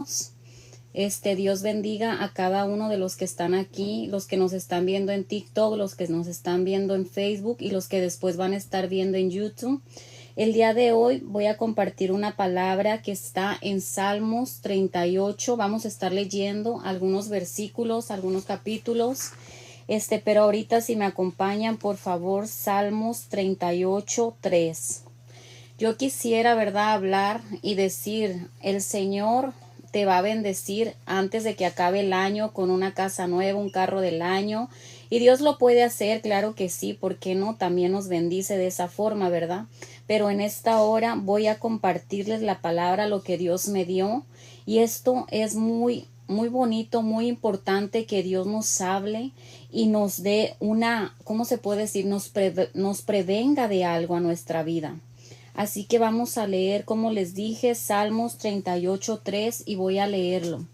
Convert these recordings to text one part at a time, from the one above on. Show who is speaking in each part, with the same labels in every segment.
Speaker 1: hermanos. Dios bendiga a cada uno de los que están aquí, los que nos están viendo en TikTok, los que nos están viendo en Facebook y los que después van a estar viendo en YouTube. El día de hoy voy a compartir una palabra que está en Salmos 38. Vamos a estar leyendo algunos versículos, algunos capítulos. Pero ahorita si me acompañan, por favor, Salmos 38:3. Yo quisiera, ¿verdad?, hablar y decir, el Señor te va a bendecir antes de que acabe el año con una casa nueva, un carro del año. Y Dios lo puede hacer, claro que sí, ¿por qué no? También nos bendice de esa forma, ¿verdad? Pero en esta hora voy a compartirles la palabra, lo que Dios me dio. Y esto es muy bonito, muy importante que Dios nos hable y nos dé una, ¿cómo se puede decir? Nos prevenga de algo a nuestra vida. Así que vamos a leer, como les dije, Salmos 38:3 y voy a leerlo.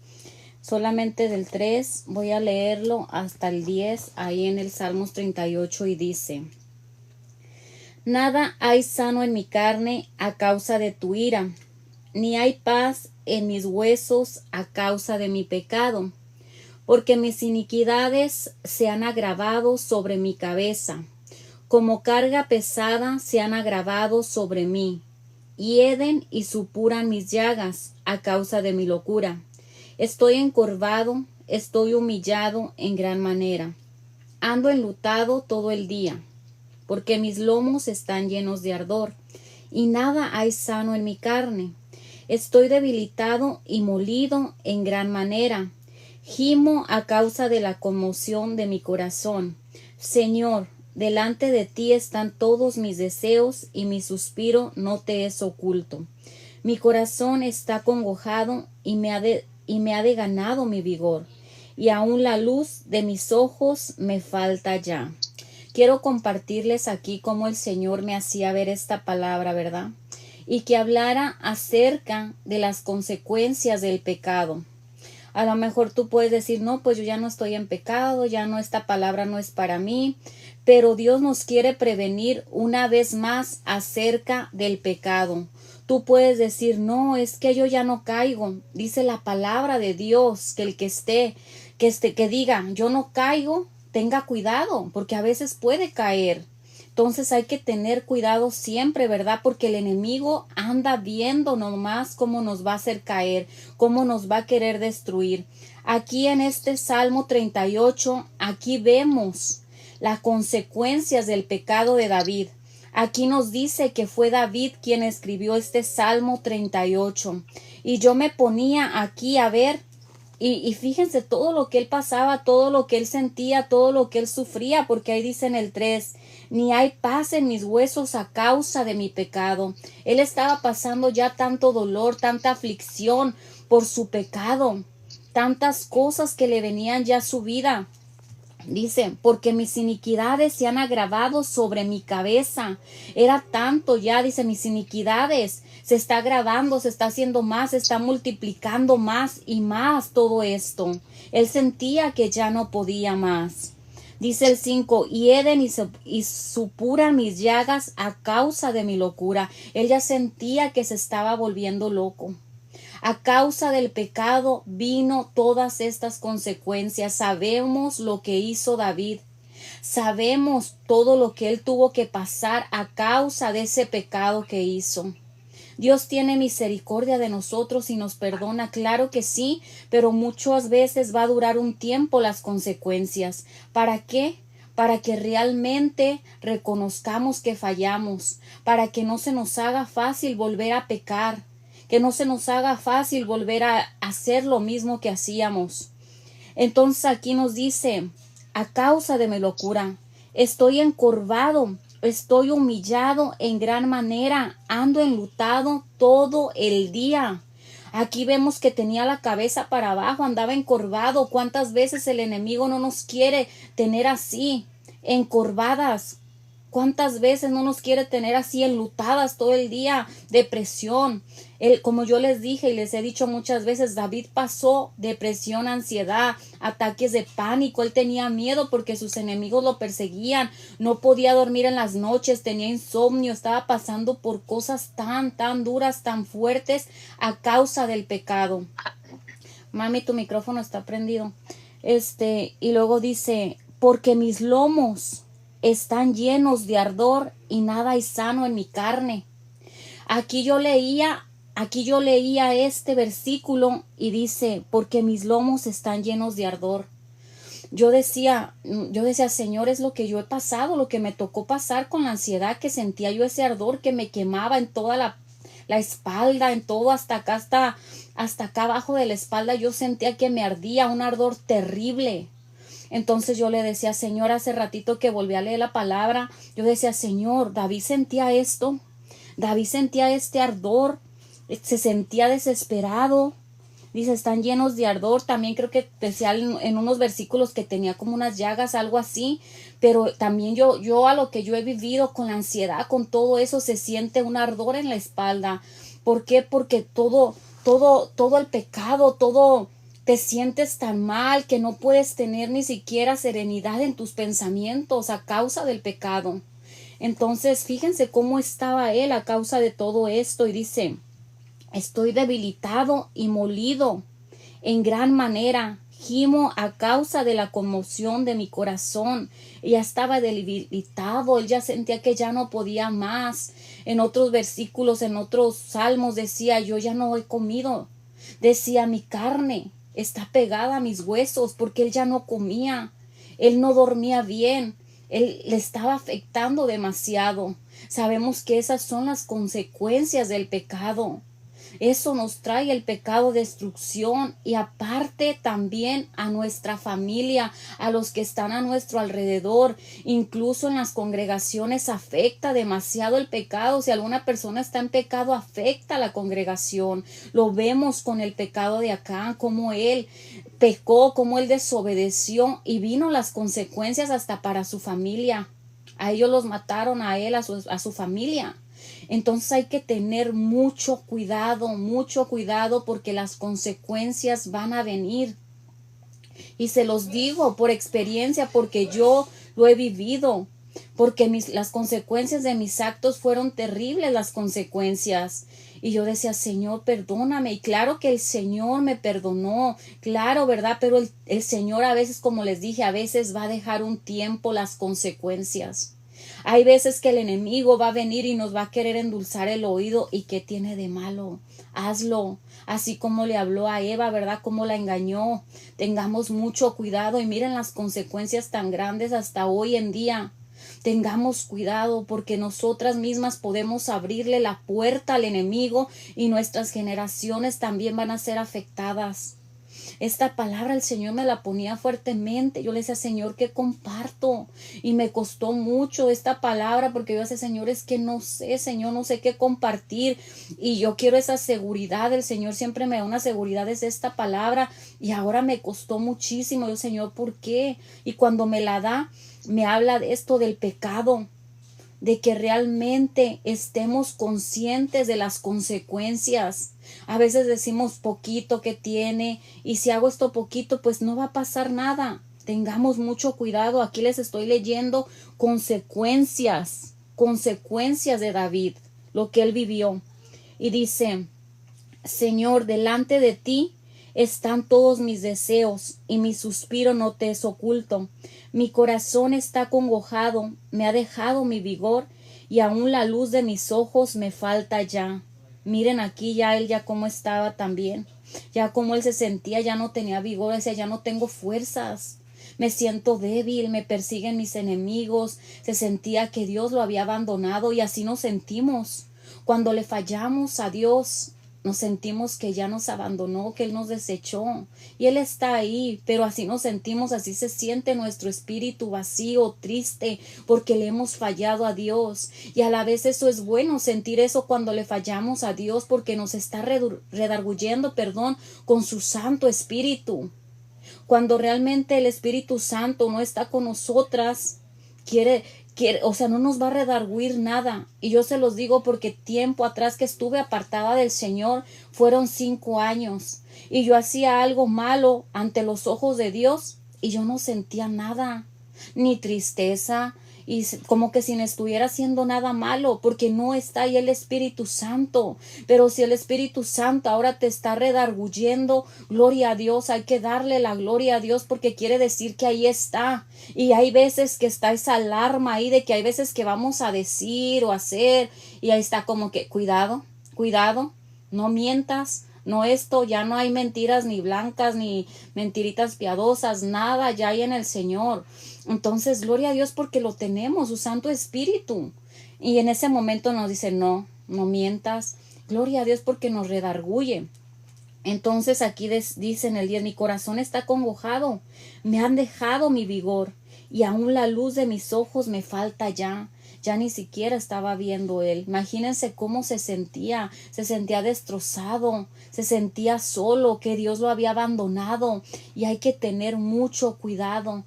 Speaker 1: Solamente del 3 voy a leerlo hasta el 10 ahí en el Salmos 38 y dice: Nada hay sano en mi carne a causa de tu ira, ni hay paz en mis huesos a causa de mi pecado, porque mis iniquidades se han agravado sobre mi cabeza. Como carga pesada se han agravado sobre mí, hieden y supuran mis llagas a causa de mi locura. Estoy encorvado, estoy humillado en gran manera. Ando enlutado todo el día, porque mis lomos están llenos de ardor, y nada hay sano en mi carne. Estoy debilitado y molido en gran manera. Gimo a causa de la conmoción de mi corazón. Señor, delante de ti están todos mis deseos, y mi suspiro no te es oculto. Mi corazón está congojado y me ha ganado mi vigor, y aún la luz de mis ojos me falta ya. Quiero compartirles aquí cómo el Señor me hacía ver esta palabra, ¿verdad? Y que hablara acerca de las consecuencias del pecado. A lo mejor tú puedes decir, no, pues yo ya no estoy en pecado, ya no, esta palabra no es para mí, pero Dios nos quiere prevenir una vez más acerca del pecado. Tú puedes decir, no, es que yo ya no caigo. Dice la palabra de Dios que el que diga, yo no caigo, tenga cuidado, porque a veces puede caer. Entonces hay que tener cuidado siempre, ¿verdad? Porque el enemigo anda viendo nomás cómo nos va a hacer caer, cómo nos va a querer destruir. Aquí en este Salmo 38, aquí vemos las consecuencias del pecado de David. Aquí nos dice que fue David quien escribió este Salmo 38. Y yo me ponía aquí a ver, y fíjense todo lo que él pasaba, todo lo que él sentía, todo lo que él sufría, porque ahí dice en el 3, ni hay paz en mis huesos a causa de mi pecado. Él estaba pasando ya tanto dolor, tanta aflicción por su pecado, tantas cosas que le venían ya a su vida. Dice, porque mis iniquidades se han agravado sobre mi cabeza. Era tanto ya, dice, mis iniquidades. Se está agravando, se está haciendo más, se está multiplicando más y más todo esto. Él sentía que ya no podía más. Dice el 5, hieden y supuran mis llagas a causa de mi locura. Él ya sentía que se estaba volviendo loco. A causa del pecado vino todas estas consecuencias. Sabemos lo que hizo David. Sabemos todo lo que él tuvo que pasar a causa de ese pecado que hizo. Dios tiene misericordia de nosotros y nos perdona, claro que sí, pero muchas veces va a durar un tiempo las consecuencias. ¿Para qué? Para que realmente reconozcamos que fallamos, para que no se nos haga fácil volver a pecar, que no se nos haga fácil volver a hacer lo mismo que hacíamos. Entonces aquí nos dice, a causa de mi locura, estoy encorvado, estoy humillado en gran manera, ando enlutado todo el día. Aquí vemos que tenía la cabeza para abajo, andaba encorvado. ¿Cuántas veces el enemigo no nos quiere tener así, encorvadas? ¿Cuántas veces no nos quiere tener así enlutadas todo el día? Depresión. Como yo les dije y les he dicho muchas veces, David pasó depresión, ansiedad, ataques de pánico. Él tenía miedo porque sus enemigos lo perseguían. No podía dormir en las noches, tenía insomnio, estaba pasando por cosas tan duras, tan fuertes a causa del pecado. Mami, tu micrófono está prendido. Y luego dice, porque mis lomos están llenos de ardor y nada hay sano en mi carne. Aquí yo leía este versículo y dice, porque mis lomos están llenos de ardor. Yo decía, Señor, es lo que yo he pasado, lo que me tocó pasar con la ansiedad, que sentía yo ese ardor que me quemaba en toda la espalda, en todo, hasta acá abajo de la espalda. Yo sentía que me ardía, un ardor terrible. Entonces yo le decía, Señor, hace ratito que volví a leer la palabra, yo decía, Señor, David sentía esto, David sentía este ardor, se sentía desesperado. Dice, están llenos de ardor. También creo que decía en unos versículos que tenía como unas llagas, algo así. Pero también yo a lo que yo he vivido con la ansiedad, con todo eso, se siente un ardor en la espalda. ¿Por qué? Porque todo el pecado, todo, te sientes tan mal que no puedes tener ni siquiera serenidad en tus pensamientos a causa del pecado. Entonces, fíjense cómo estaba él a causa de todo esto. Y dice, estoy debilitado y molido en gran manera, gimo a causa de la conmoción de mi corazón. Ya estaba debilitado, él ya sentía que ya no podía más. En otros versículos, en otros salmos decía, yo ya no he comido. Decía, mi carne está pegada a mis huesos, porque él ya no comía, él no dormía bien, él le estaba afectando demasiado. Sabemos que esas son las consecuencias del pecado. Eso nos trae el pecado, destrucción, y aparte también a nuestra familia, a los que están a nuestro alrededor. Incluso en las congregaciones afecta demasiado el pecado. Si alguna persona está en pecado, afecta a la congregación. Lo vemos con el pecado de Acán, como él pecó, como él desobedeció, y vino las consecuencias hasta para su familia. A ellos los mataron, a él, a su familia. Entonces hay que tener mucho cuidado, porque las consecuencias van a venir. Y se los digo por experiencia, porque yo lo he vivido, porque las consecuencias de mis actos fueron terribles, las consecuencias. Y yo decía, Señor, perdóname. Y claro que el Señor me perdonó, claro, ¿verdad? Pero el Señor a veces, como les dije, a veces va a dejar un tiempo las consecuencias. Hay veces que el enemigo va a venir y nos va a querer endulzar el oído. ¿Y qué tiene de malo? Hazlo. Así como le habló a Eva, ¿verdad? Como la engañó. Tengamos mucho cuidado y miren las consecuencias tan grandes hasta hoy en día. Tengamos cuidado, porque nosotras mismas podemos abrirle la puerta al enemigo y nuestras generaciones también van a ser afectadas. Esta palabra el Señor me la ponía fuertemente. Yo le decía, Señor, ¿qué comparto? Y me costó mucho esta palabra, porque yo decía, Señor, es que no sé, Señor, no sé qué compartir. Y yo quiero esa seguridad. El Señor siempre me da una seguridad, es esta palabra. Y ahora me costó muchísimo. Yo, Señor, ¿por qué? Y cuando me la da, me habla de esto del pecado, de que realmente estemos conscientes de las consecuencias. A veces decimos poquito que tiene, y si hago esto poquito, pues no va a pasar nada. Tengamos mucho cuidado. Aquí les estoy leyendo consecuencias de David, lo que él vivió. Y dice, Señor, delante de ti están todos mis deseos, y mi suspiro no te es oculto. Mi corazón está acongojado, me ha dejado mi vigor, y aún la luz de mis ojos me falta ya. Miren aquí ya él, ya cómo estaba también, ya cómo él se sentía, ya no tenía vigor, decía, ya no tengo fuerzas, me siento débil, me persiguen mis enemigos. Se sentía que Dios lo había abandonado, y así nos sentimos cuando le fallamos a Dios. Nos sentimos que ya nos abandonó, que Él nos desechó, y Él está ahí, pero así nos sentimos, así se siente nuestro espíritu vacío, triste, porque le hemos fallado a Dios. Y a la vez eso es bueno, sentir eso cuando le fallamos a Dios, porque nos está redarguyendo, con su Santo Espíritu. Cuando realmente el Espíritu Santo no está con nosotras, no nos va a redarguir nada. Y yo se los digo porque tiempo atrás que estuve apartada del Señor, fueron 5 años, y yo hacía algo malo ante los ojos de Dios, y yo no sentía nada, ni tristeza. como que si no estuviera haciendo nada malo, porque no está ahí el Espíritu Santo. Pero si el Espíritu Santo ahora te está redarguyendo, gloria a Dios, hay que darle la gloria a Dios, porque quiere decir que ahí está. Y hay veces que está esa alarma ahí de que hay veces que vamos a decir o hacer, y ahí está como que cuidado, cuidado, no mientas. No, esto ya no hay mentiras ni blancas ni mentiritas piadosas, nada ya hay en el Señor. Entonces, gloria a Dios porque lo tenemos, su Santo Espíritu. Y en ese momento nos dice, no, no mientas. Gloria a Dios porque nos redarguye. Entonces aquí dice en el 10, mi corazón está congojado, me han dejado mi vigor y aún la luz de mis ojos me falta ya. Ya ni siquiera estaba viendo él. Imagínense cómo se sentía destrozado, se sentía solo, que Dios lo había abandonado. Y hay que tener mucho cuidado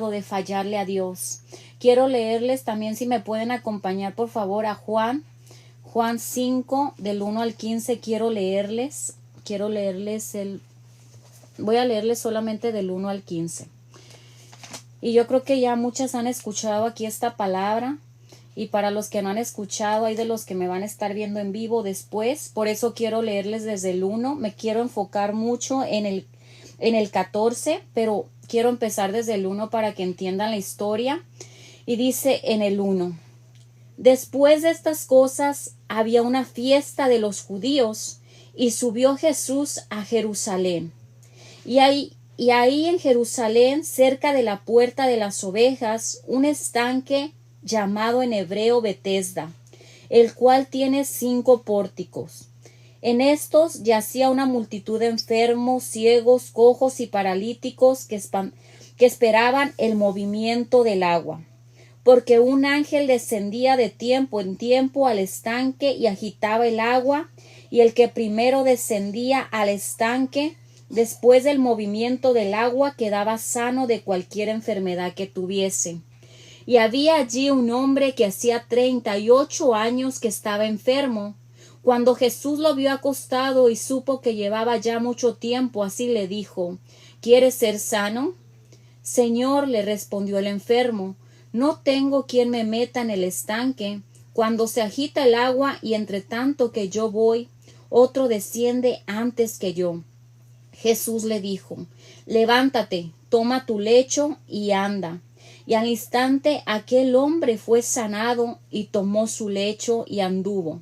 Speaker 1: de fallarle a Dios. Quiero leerles también, si me pueden acompañar por favor, a Juan 5 del 1 al 15. Voy a leerles solamente del 1 al 15. Y yo creo que ya muchas han escuchado aquí esta palabra, y para los que no han escuchado, hay de los que me van a estar viendo en vivo después, por eso quiero leerles desde el 1, me quiero enfocar mucho en el 14, pero quiero empezar desde el 1 para que entiendan la historia. Y dice en el 1, después de estas cosas había una fiesta de los judíos, y subió Jesús a Jerusalén. Y ahí en Jerusalén, cerca de la puerta de las ovejas, un estanque llamado en hebreo Betesda, el cual tiene 5 pórticos. En estos yacía una multitud de enfermos, ciegos, cojos y paralíticos que esperaban el movimiento del agua, porque un ángel descendía de tiempo en tiempo al estanque y agitaba el agua, y el que primero descendía al estanque, después del movimiento del agua, quedaba sano de cualquier enfermedad que tuviese. Y había allí un hombre que hacía 38 años que estaba enfermo. Cuando Jesús lo vio acostado y supo que llevaba ya mucho tiempo así, le dijo, ¿quieres ser sano? Señor, le respondió el enfermo, no tengo quien me meta en el estanque cuando se agita el agua, y entre tanto que yo voy, otro desciende antes que yo. Jesús le dijo, levántate, toma tu lecho y anda. Y al instante aquel hombre fue sanado y tomó su lecho y anduvo.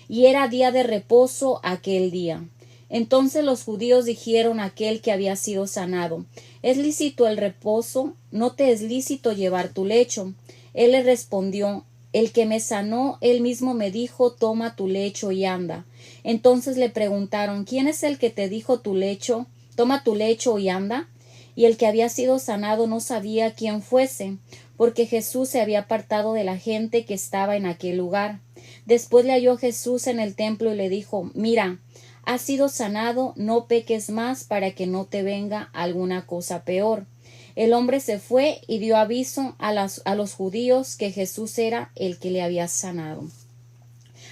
Speaker 1: Y era día de reposo aquel día. Entonces los judíos dijeron a aquel que había sido sanado, ¿es lícito el reposo? ¿No te es lícito llevar tu lecho? Él le respondió, el que me sanó, él mismo me dijo, toma tu lecho y anda. Entonces le preguntaron, ¿quién es el que te dijo tu lecho? Toma tu lecho y anda. Y el que había sido sanado no sabía quién fuese, porque Jesús se había apartado de la gente que estaba en aquel lugar. Después le halló Jesús en el templo y le dijo, mira, has sido sanado, no peques más para que no te venga alguna cosa peor. El hombre se fue y dio aviso a los judíos que Jesús era el que le había sanado.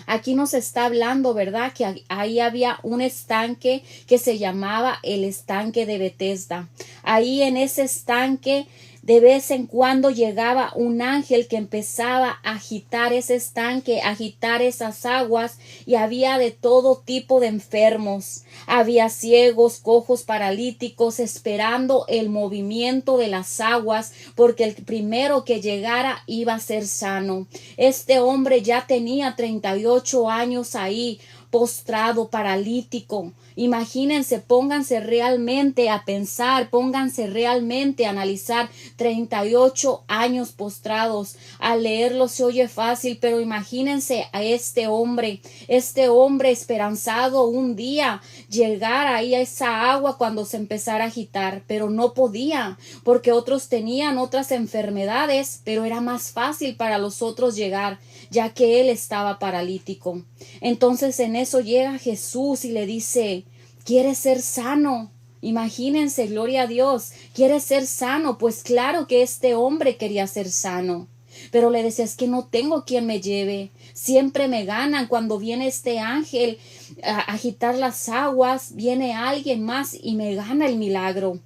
Speaker 1: Aquí nos está hablando, ¿verdad? Que ahí había un estanque que se llamaba el estanque de Betesda. Ahí en ese estanque de vez en cuando llegaba un ángel que empezaba a agitar ese estanque, a agitar esas aguas, y había de todo tipo de enfermos. Había ciegos, cojos, paralíticos, esperando el movimiento de las aguas, porque el primero que llegara iba a ser sano. Este hombre ya tenía 38 años ahí, postrado, paralítico. Imagínense, pónganse realmente a pensar, pónganse realmente a analizar 38 años postrados. Al leerlo se oye fácil, pero imagínense a este hombre esperanzado un día llegar ahí a esa agua cuando se empezara a agitar, pero no podía, porque otros tenían otras enfermedades, pero era más fácil para los otros llegar, ya que él estaba paralítico. Entonces en eso llega Jesús y le dice, ¿quieres ser sano? Imagínense, gloria a Dios, ¿quieres ser sano? Pues claro que este hombre quería ser sano, pero le decía, es que no tengo quien me lleve, siempre me ganan cuando viene este ángel a agitar las aguas, viene alguien más y me gana el milagro.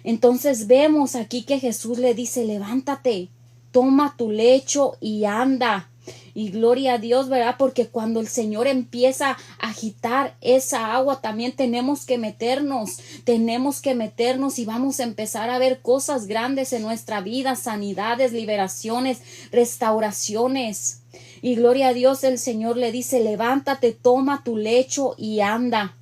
Speaker 1: Entonces vemos aquí que Jesús le dice, levántate, toma tu lecho y anda. Y gloria a Dios, ¿verdad? Porque cuando el Señor empieza a agitar esa agua, también tenemos que meternos y vamos a empezar a ver cosas grandes en nuestra vida, sanidades, liberaciones, restauraciones. Y gloria a Dios, el Señor le dice, levántate, toma tu lecho y anda.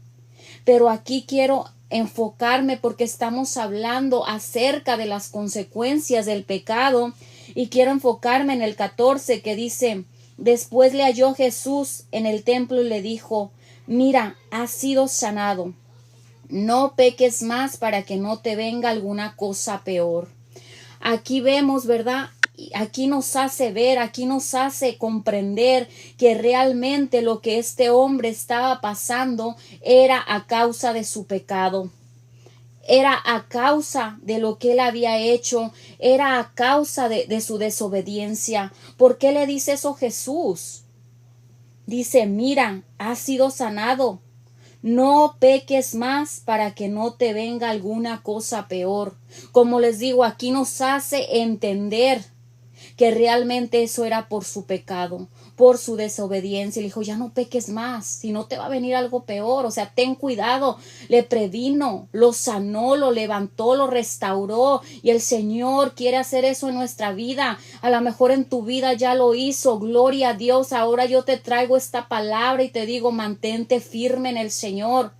Speaker 1: Pero aquí quiero enfocarme porque estamos hablando acerca de las consecuencias del pecado y quiero enfocarme en el 14 que dice, después le halló Jesús en el templo y le dijo, mira, has sido sanado, no peques más para que no te venga alguna cosa peor. Aquí vemos, ¿verdad? Aquí nos hace ver, aquí nos hace comprender que realmente lo que este hombre estaba pasando era a causa de su pecado. Era a causa de lo que él había hecho, era a causa de su desobediencia. ¿Por qué le dice eso Jesús? Dice, mira, has sido sanado. No peques más para que no te venga alguna cosa peor. Como les digo, aquí nos hace entender que realmente eso era por su pecado, por su desobediencia. Le dijo, ya no peques más, si no te va a venir algo peor. O sea, ten cuidado. Le previno, lo sanó, lo levantó, lo restauró. Y el Señor quiere hacer eso en nuestra vida. A lo mejor en tu vida ya lo hizo. Gloria a Dios. Ahora yo te traigo esta palabra y te digo, mantente firme en el Señor.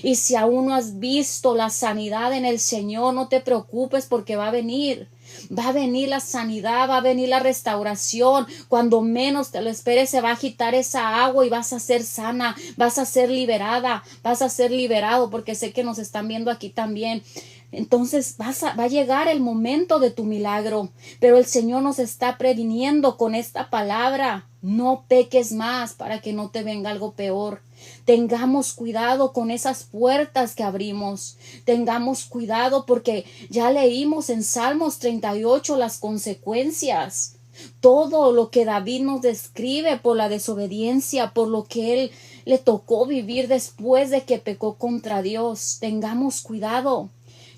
Speaker 1: Y si aún no has visto la sanidad en el Señor, no te preocupes porque va a venir. Va a venir la sanidad, va a venir la restauración. Cuando menos te lo esperes, se va a agitar esa agua y vas a ser sana, vas a ser liberada, vas a ser liberado, porque sé que nos están viendo aquí también. Entonces va a llegar el momento de tu milagro, pero el Señor nos está previniendo con esta palabra. No peques más para que no te venga algo peor. Tengamos cuidado con esas puertas que abrimos. Tengamos cuidado porque ya leímos en Salmos 38 las consecuencias. Todo lo que David nos describe por la desobediencia, por lo que él le tocó vivir después de que pecó contra Dios. Tengamos cuidado.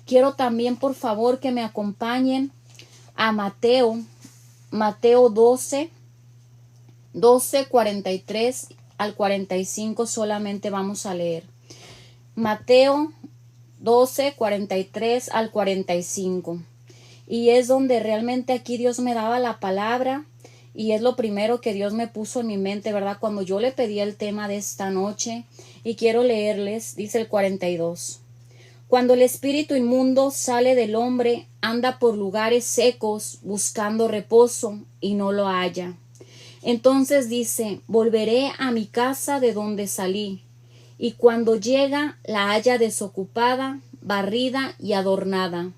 Speaker 1: Quiero también, por favor, que me acompañen a Mateo 12, 43 al 45 solamente vamos a leer. Mateo 12, 43 al 45. Y es donde realmente aquí Dios me daba la palabra y es lo primero que Dios me puso en mi mente, ¿verdad? Cuando yo le pedí el tema de esta noche y quiero leerles, dice el 42. Cuando el espíritu inmundo sale del hombre, anda por lugares secos buscando reposo y no lo halla. Entonces dice, volveré a mi casa de donde salí, y cuando llega la halla desocupada, barrida y adornada.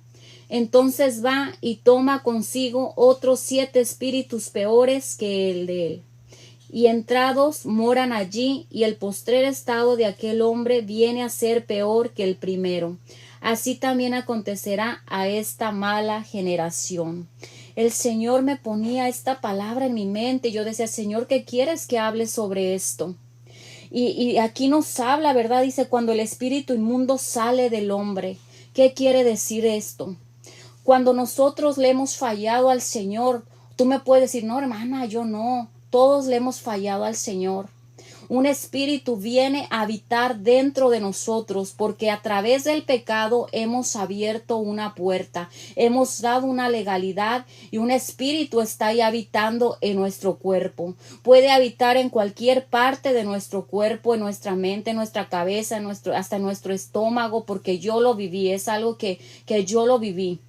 Speaker 1: Entonces va y toma consigo otros 7 espíritus peores que el de él. Y entrados moran allí, y el postrer estado de aquel hombre viene a ser peor que el primero. Así también acontecerá a esta mala generación. El Señor me ponía esta palabra en mi mente. Yo decía, Señor, ¿qué quieres que hable sobre esto? Y aquí nos habla, ¿verdad? Dice, cuando el espíritu inmundo sale del hombre. ¿Qué quiere decir esto? Cuando nosotros le hemos fallado al Señor, tú me puedes decir, no, hermana, yo no. Todos le hemos fallado al Señor. Un espíritu viene a habitar dentro de nosotros porque a través del pecado hemos abierto una puerta, hemos dado una legalidad y un espíritu está ahí habitando en nuestro cuerpo. Puede habitar en cualquier parte de nuestro cuerpo, en nuestra mente, en nuestra cabeza, hasta en nuestro estómago, porque yo lo viví, es algo que yo lo viví.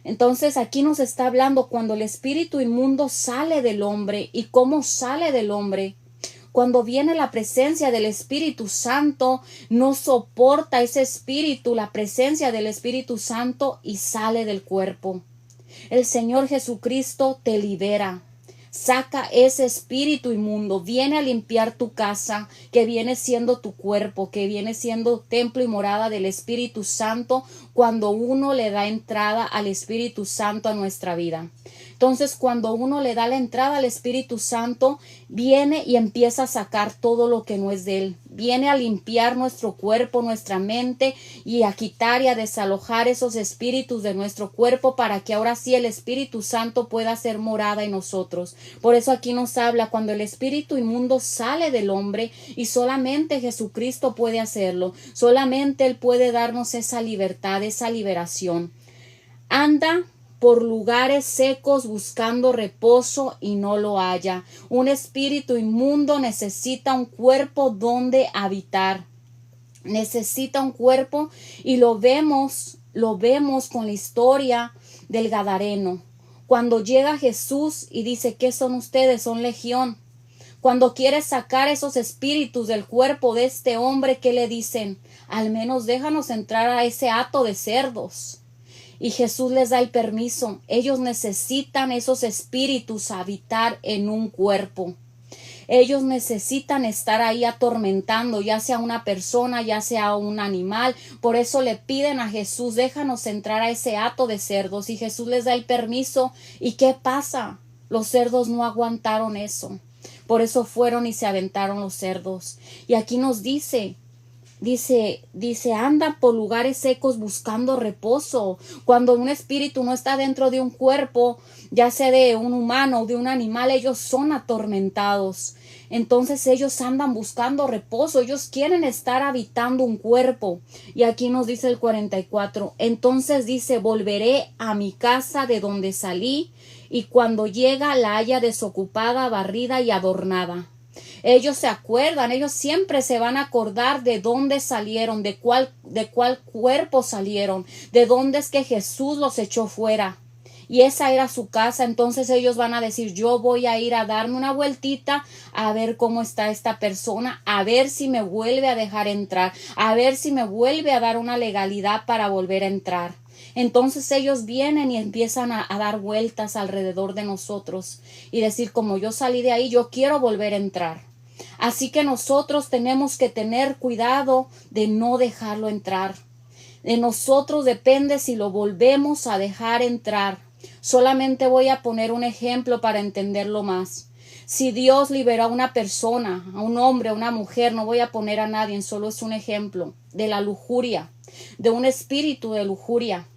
Speaker 1: Entonces aquí nos está hablando cuando el espíritu inmundo sale del hombre. ¿Y cómo sale del hombre? Cuando viene la presencia del Espíritu Santo, no soporta ese espíritu, la presencia del Espíritu Santo y sale del cuerpo. El Señor Jesucristo te libera. Saca ese espíritu inmundo, viene a limpiar tu casa, que viene siendo tu cuerpo, que viene siendo templo y morada del Espíritu Santo cuando uno le da entrada al Espíritu Santo a nuestra vida. Entonces, cuando uno le da la entrada al Espíritu Santo, viene y empieza a sacar todo lo que no es de Él. Viene a limpiar nuestro cuerpo, nuestra mente, y a quitar y a desalojar esos espíritus de nuestro cuerpo para que ahora sí el Espíritu Santo pueda hacer morada en nosotros. Por eso aquí nos habla cuando el espíritu inmundo sale del hombre, y solamente Jesucristo puede hacerlo. Solamente Él puede darnos esa libertad, esa liberación. Anda por lugares secos buscando reposo y no lo halla. Un espíritu inmundo necesita un cuerpo donde habitar. Necesita un cuerpo, y lo vemos con la historia del Gadareno. Cuando llega Jesús y dice, ¿qué son ustedes? Son legión. Cuando quiere sacar esos espíritus del cuerpo de este hombre, ¿qué le dicen? Al menos déjanos entrar a ese hato de cerdos. Y Jesús les da el permiso. Ellos necesitan esos espíritus habitar en un cuerpo. Ellos necesitan estar ahí atormentando, ya sea una persona, ya sea un animal. Por eso le piden a Jesús, déjanos entrar a ese hato de cerdos. Y Jesús les da el permiso. ¿Y qué pasa? Los cerdos no aguantaron eso. Por eso fueron y se aventaron los cerdos. Y aquí nos dice, anda por lugares secos buscando reposo. Cuando un espíritu no está dentro de un cuerpo, ya sea de un humano o de un animal, ellos son atormentados. Entonces ellos andan buscando reposo, ellos quieren estar habitando un cuerpo. Y aquí nos dice el 44, entonces dice, volveré a mi casa de donde salí, y cuando llega la haya desocupada, barrida y adornada. Ellos se acuerdan, ellos siempre se van a acordar de dónde salieron, de cuál cuerpo salieron, de dónde es que Jesús los echó fuera. Y esa era su casa. Entonces ellos van a decir, yo voy a ir a darme una vueltita a ver cómo está esta persona, a ver si me vuelve a dejar entrar, a ver si me vuelve a dar una legalidad para volver a entrar. Entonces ellos vienen y empiezan a dar vueltas alrededor de nosotros y decir, como yo salí de ahí, yo quiero volver a entrar. Así que nosotros tenemos que tener cuidado de no dejarlo entrar. De nosotros depende si lo volvemos a dejar entrar. Solamente voy a poner un ejemplo para entenderlo más. Si Dios liberó a una persona, a un hombre, a una mujer, no voy a poner a nadie, solo es un ejemplo de la lujuria, de un espíritu de lujuria.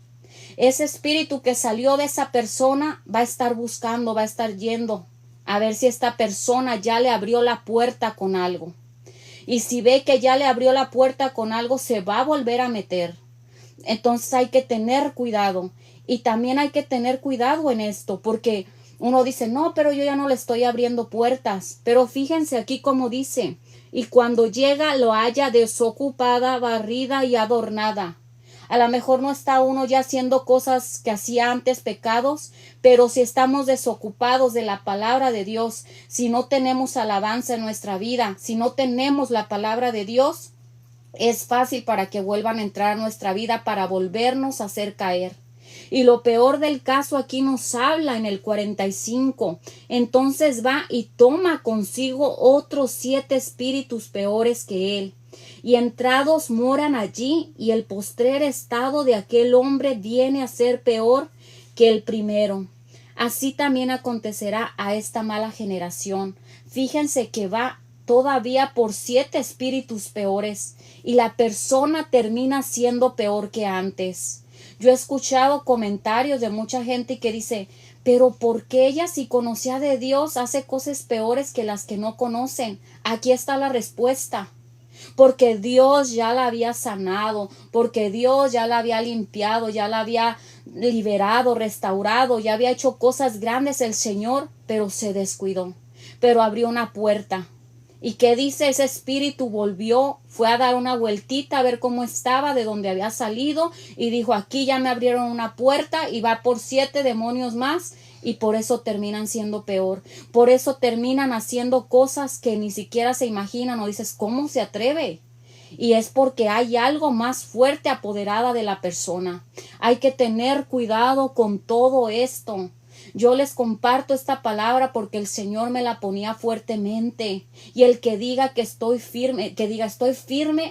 Speaker 1: Ese espíritu que salió de esa persona va a estar buscando, va a estar yendo a ver si esta persona ya le abrió la puerta con algo. Y si ve que ya le abrió la puerta con algo, se va a volver a meter. Entonces hay que tener cuidado. Y también hay que tener cuidado en esto, porque uno dice, no, pero yo ya no le estoy abriendo puertas. Pero fíjense aquí como dice, y cuando llega lo haya desocupada, barrida y adornada. A lo mejor no está uno ya haciendo cosas que hacía antes, pecados, pero si estamos desocupados de la palabra de Dios, si no tenemos alabanza en nuestra vida, si no tenemos la palabra de Dios, es fácil para que vuelvan a entrar a nuestra vida para volvernos a hacer caer. Y lo peor del caso aquí nos habla en el 45. Entonces va y toma consigo otros 7 espíritus peores que él. Y entrados moran allí, y el postrer estado de aquel hombre viene a ser peor que el primero. Así también acontecerá a esta mala generación. Fíjense que va todavía por 7 espíritus peores, y la persona termina siendo peor que antes. Yo he escuchado comentarios de mucha gente que dice, pero ¿por qué ella, si conocía de Dios, hace cosas peores que las que no conocen? Aquí está la respuesta. Porque Dios ya la había sanado, porque Dios ya la había limpiado, ya la había liberado, restaurado, ya había hecho cosas grandes el Señor, pero se descuidó, pero abrió una puerta. ¿Y qué dice? Ese espíritu volvió, fue a dar una vueltita a ver cómo estaba, de donde había salido, y dijo, aquí ya me abrieron una puerta, y va por 7 demonios más, y por eso terminan siendo peor. Por eso terminan haciendo cosas que ni siquiera se imaginan, o dices, ¿cómo se atreve? Y es porque hay algo más fuerte apoderada de la persona. Hay que tener cuidado con todo esto. Yo les comparto esta palabra porque el Señor me la ponía fuertemente. Y el que diga que estoy firme,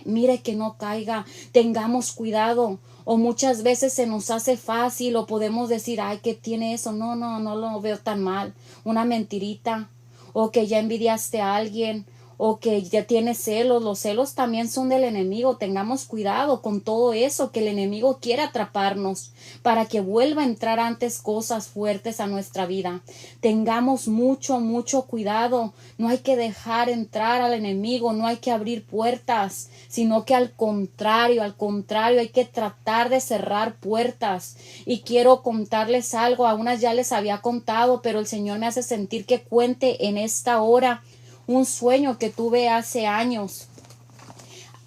Speaker 1: mire que no caiga. Tengamos cuidado. O muchas veces se nos hace fácil o podemos decir, ay, ¿qué tiene eso? No, no lo veo tan mal. Una mentirita. O que ya envidiaste a alguien. O que ya tienes celos. Los celos también son del enemigo. Tengamos cuidado con todo eso, que el enemigo quiere atraparnos para que vuelva a entrar antes cosas fuertes a nuestra vida. Tengamos mucho cuidado. No hay que dejar entrar al enemigo, no hay que abrir puertas, sino que al contrario, hay que tratar de cerrar puertas. Y quiero contarles algo, a unas ya les había contado, pero el Señor me hace sentir que cuente en esta hora un sueño que tuve hace años.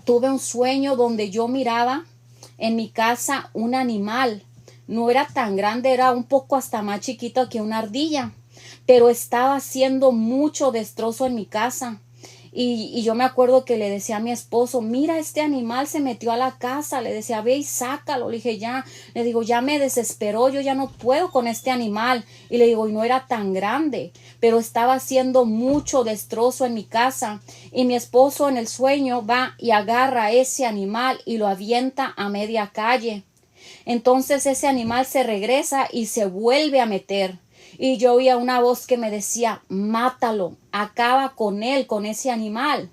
Speaker 1: Tuve un sueño donde yo miraba en mi casa un animal. No era tan grande, era un poco hasta más chiquito que una ardilla, pero estaba haciendo mucho destrozo en mi casa. Y yo me acuerdo que le decía a mi esposo, mira, este animal se metió a la casa. Le decía, ve y sácalo. Le dije, ya, le digo, ya me desesperó, yo ya no puedo con este animal. Y le digo, y no era tan grande, pero estaba haciendo mucho destrozo en mi casa. Y mi esposo en el sueño va y agarra a ese animal y lo avienta a media calle. Entonces ese animal se regresa y se vuelve a meter. Y yo oía una voz que me decía, mátalo, acaba con él, con ese animal.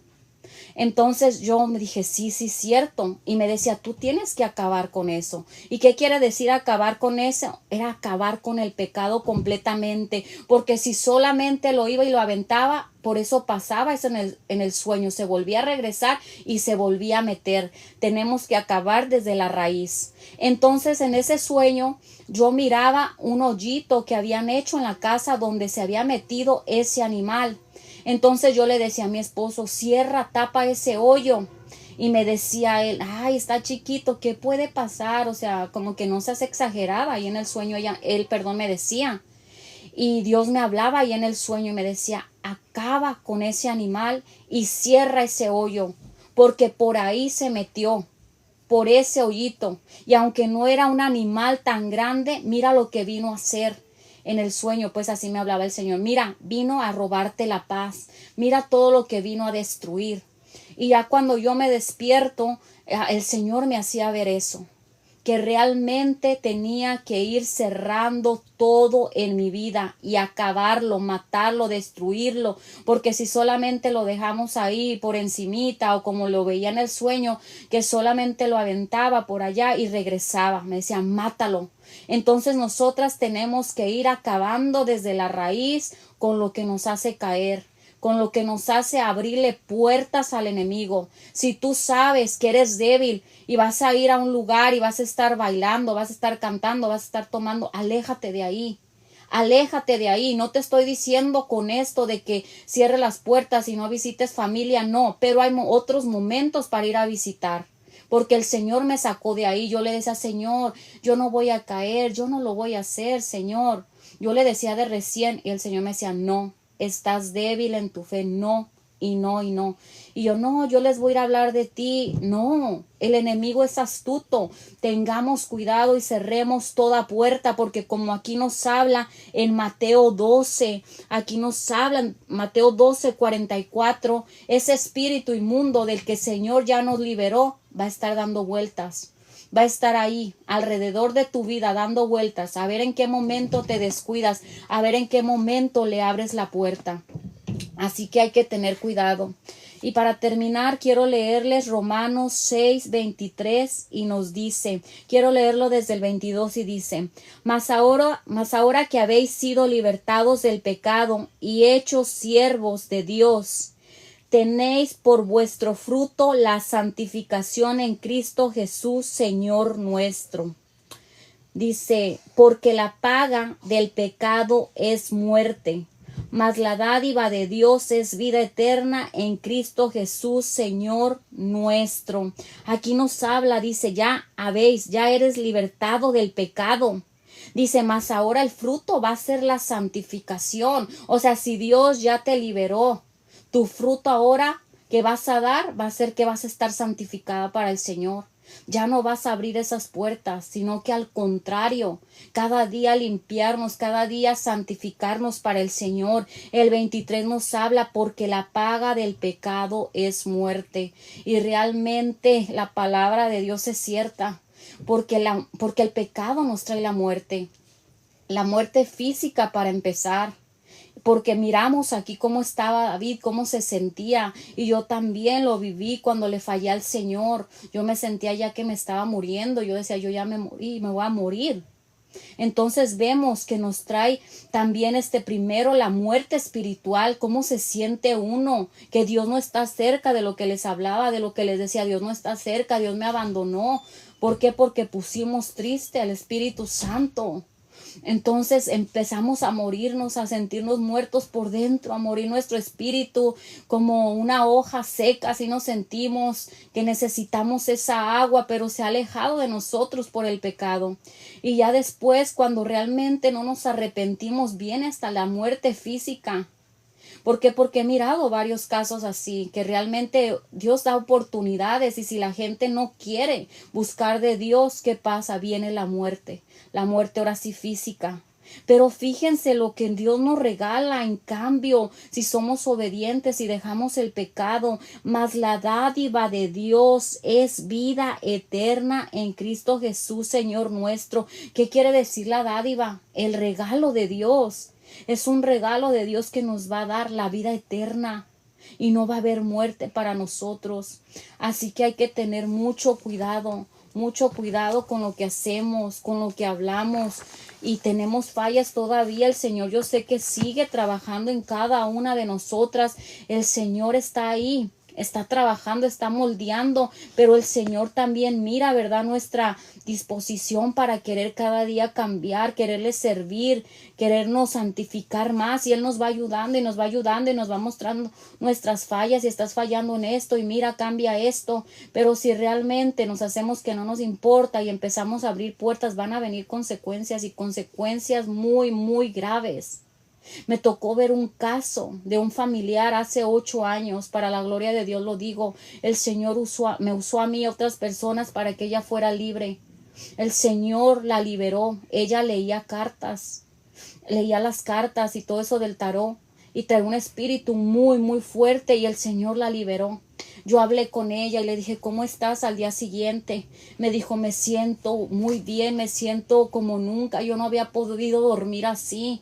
Speaker 1: Entonces yo me dije, sí, cierto. Y me decía, tú tienes que acabar con eso. ¿Y qué quiere decir acabar con eso? Era acabar con el pecado completamente. Porque si solamente lo iba y lo aventaba, por eso pasaba eso en el sueño. Se volvía a regresar y se volvía a meter. Tenemos que acabar desde la raíz. Entonces en ese sueño yo miraba un hoyito que habían hecho en la casa donde se había metido ese animal. Entonces yo le decía a mi esposo, cierra, tapa ese hoyo. Y me decía él, ay, está chiquito, ¿qué puede pasar? O sea, como que no seas exagerada. Y en el sueño él, me decía. Y Dios me hablaba ahí en el sueño y me decía, acaba con ese animal y cierra ese hoyo, porque por ahí se metió, por ese hoyito. Y aunque no era un animal tan grande, mira lo que vino a hacer. En el sueño, pues así me hablaba el Señor. Mira, vino a robarte la paz. Mira todo lo que vino a destruir. Y ya cuando yo me despierto, el Señor me hacía ver eso. Que realmente tenía que ir cerrando todo en mi vida y acabarlo, matarlo, destruirlo, porque si solamente lo dejamos ahí por encimita o como lo veía en el sueño, que solamente lo aventaba por allá y regresaba, me decía, mátalo. Entonces nosotras tenemos que ir acabando desde la raíz con lo que nos hace caer, con lo que nos hace abrirle puertas al enemigo. Si tú sabes que eres débil y vas a ir a un lugar y vas a estar bailando, vas a estar cantando, vas a estar tomando, aléjate de ahí. Aléjate de ahí. No te estoy diciendo con esto de que cierre las puertas y no visites familia, no, pero hay otros momentos para ir a visitar. Porque el Señor me sacó de ahí. Yo le decía, Señor, yo no voy a caer, yo no lo voy a hacer, Señor. Yo le decía de recién y el Señor me decía, no, estás débil en tu fe, no, y no, y no. Y yo, no, yo les voy a ir a hablar de ti. No, el enemigo es astuto. Tengamos cuidado y cerremos toda puerta, porque como aquí nos habla en Mateo 12, aquí nos habla en Mateo 12:44, ese espíritu inmundo del que el Señor ya nos liberó va a estar dando vueltas. Va a estar ahí alrededor de tu vida dando vueltas, a ver en qué momento te descuidas, a ver en qué momento le abres la puerta. Así que hay que tener cuidado. Y para terminar, quiero leerles Romanos 6:23 y nos dice, quiero leerlo desde el 22 y dice, mas ahora que habéis sido libertados del pecado y hechos siervos de Dios, tenéis por vuestro fruto la santificación en Cristo Jesús, Señor nuestro. Dice, porque la paga del pecado es muerte, mas la dádiva de Dios es vida eterna en Cristo Jesús, Señor nuestro. Aquí nos habla, dice, ya eres libertado del pecado. Dice, mas ahora el fruto va a ser la santificación. O sea, si Dios ya te liberó, tu fruto ahora que vas a dar va a ser que vas a estar santificada para el Señor. Ya no vas a abrir esas puertas, sino que al contrario, cada día limpiarnos, cada día santificarnos para el Señor. El 23 nos habla porque la paga del pecado es muerte. Y realmente la palabra de Dios es cierta. porque el pecado nos trae la muerte física para empezar. Porque miramos aquí cómo estaba David, cómo se sentía, y yo también lo viví cuando le fallé al Señor. Yo me sentía ya que me estaba muriendo, yo decía, yo ya me morí, me voy a morir. Entonces vemos que nos trae también primero la muerte espiritual, cómo se siente uno, que Dios no está cerca, de lo que les hablaba, de lo que les decía, Dios no está cerca, Dios me abandonó. ¿Por qué? Porque pusimos triste al Espíritu Santo. Entonces empezamos a morirnos, a sentirnos muertos por dentro, a morir nuestro espíritu como una hoja seca. Así nos sentimos que necesitamos esa agua, pero se ha alejado de nosotros por el pecado. Y ya después, cuando realmente no nos arrepentimos, viene hasta la muerte física. ¿Por qué? Porque he mirado varios casos así, que realmente Dios da oportunidades, y si la gente no quiere buscar de Dios, ¿qué pasa? Viene la muerte ahora sí física. Pero fíjense lo que Dios nos regala en cambio, si somos obedientes y dejamos el pecado. Mas la dádiva de Dios es vida eterna en Cristo Jesús, Señor nuestro. ¿Qué quiere decir la dádiva? El regalo de Dios. Es un regalo de Dios que nos va a dar la vida eterna y no va a haber muerte para nosotros. Así que hay que tener mucho cuidado con lo que hacemos, con lo que hablamos, y tenemos fallas todavía. El Señor, yo sé que sigue trabajando en cada una de nosotras. El Señor está ahí, está trabajando, está moldeando, pero el Señor también mira, ¿verdad?, nuestra disposición para querer cada día cambiar, quererle servir, querernos santificar más, y Él nos va ayudando y nos va ayudando y nos va mostrando nuestras fallas, y estás fallando en esto, y mira, cambia esto. Pero si realmente nos hacemos que no nos importa y empezamos a abrir puertas, van a venir consecuencias, y consecuencias muy, muy graves. Me tocó ver un caso de un familiar hace 8 años, para la gloria de Dios lo digo. El Señor me usó a mí y a otras personas para que ella fuera libre. El Señor la liberó. Ella leía las cartas y todo eso del tarot, y trae un espíritu muy, muy fuerte, y el Señor la liberó. Yo hablé con ella y le dije, ¿cómo estás? Al día siguiente me dijo, me siento muy bien, me siento como nunca, yo no había podido dormir así.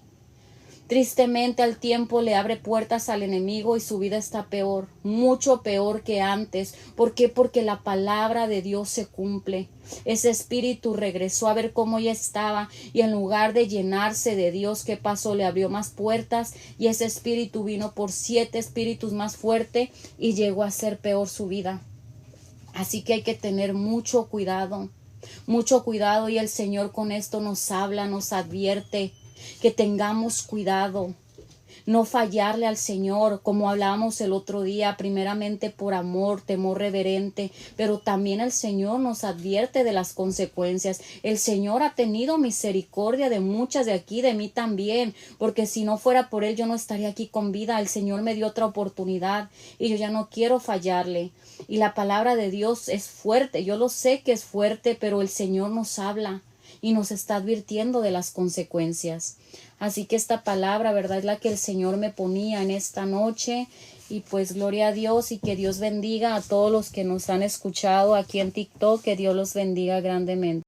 Speaker 1: Tristemente, al tiempo le abre puertas al enemigo, y su vida está peor, mucho peor que antes. ¿Por qué? Porque la palabra de Dios se cumple. Ese espíritu regresó a ver cómo ella estaba, y en lugar de llenarse de Dios, ¿qué pasó? Le abrió más puertas, y ese espíritu vino por 7 espíritus más fuerte, y llegó a ser peor su vida. Así que hay que tener mucho cuidado, y el Señor con esto nos habla, nos advierte que tengamos cuidado, no fallarle al Señor, como hablábamos el otro día, primeramente por amor, temor reverente, pero también el Señor nos advierte de las consecuencias. El Señor ha tenido misericordia de muchas de aquí, de mí también, porque si no fuera por Él yo no estaría aquí con vida. El Señor me dio otra oportunidad y yo ya no quiero fallarle. Y la palabra de Dios es fuerte, yo lo sé que es fuerte, pero el Señor nos habla y nos está advirtiendo de las consecuencias. Así que esta palabra, ¿verdad?, es la que el Señor me ponía en esta noche. Y pues gloria a Dios, y que Dios bendiga a todos los que nos han escuchado aquí en TikTok, que Dios los bendiga grandemente.